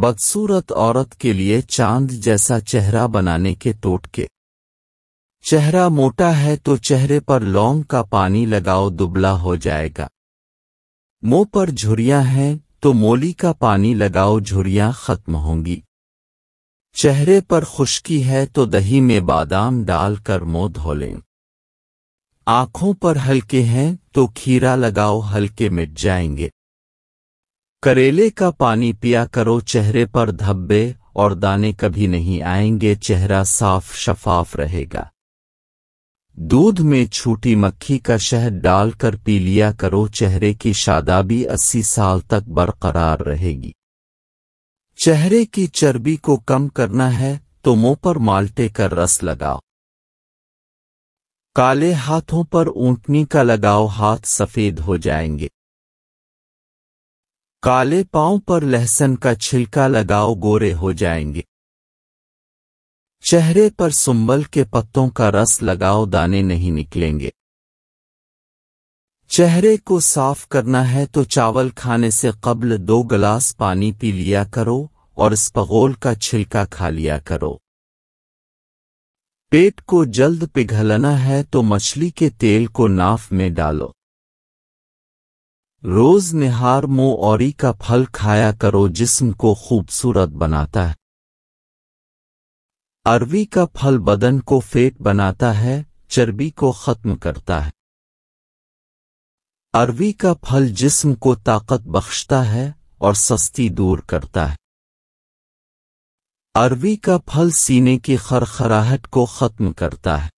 بدصورت عورت کے لیے چاند جیسا چہرہ بنانے کے ٹوٹکے۔ چہرہ موٹا ہے تو چہرے پر لونگ کا پانی لگاؤ، دبلا ہو جائے گا۔ منہ پر جھریاں ہیں تو مولی کا پانی لگاؤ، جھریاں ختم ہوں گی۔ چہرے پر خشکی ہے تو دہی میں بادام ڈال کر منہ دھو لیں۔ آنکھوں پر ہلکے ہیں تو کھیرا لگاؤ، ہلکے مٹ جائیں گے۔ کریلے کا پانی پیا کرو، چہرے پر دھبے اور دانے کبھی نہیں آئیں گے، چہرہ صاف شفاف رہے گا۔ دودھ میں چھوٹی مکھی کا شہد ڈال کر پی لیا کرو، چہرے کی شادابی 80 سال تک برقرار رہے گی۔ چہرے کی چربی کو کم کرنا ہے تو منہ پر مالٹے کا رس لگاؤ۔ کالے ہاتھوں پر اونٹنی کا لگاؤ، ہاتھ سفید ہو جائیں گے۔ کالے پاؤں پر لہسن کا چھلکا لگاؤ، گورے ہو جائیں گے۔ چہرے پر سنبل کے پتوں کا رس لگاؤ، دانے نہیں نکلیں گے۔ چہرے کو صاف کرنا ہے تو چاول کھانے سے قبل 2 گلاس پانی پی لیا کرو اور اسپغول کا چھلکا کھا لیا کرو۔ پیٹ کو جلد پگھلنا ہے تو مچھلی کے تیل کو ناف میں ڈالو۔ روز نہار موری کا پھل کھایا کرو، جسم کو خوبصورت بناتا ہے۔ اروی کا پھل بدن کو فیٹ بناتا ہے، چربی کو ختم کرتا ہے۔ اروی کا پھل جسم کو طاقت بخشتا ہے اور سستی دور کرتا ہے۔ اروی کا پھل سینے کی خرخراہٹ کو ختم کرتا ہے۔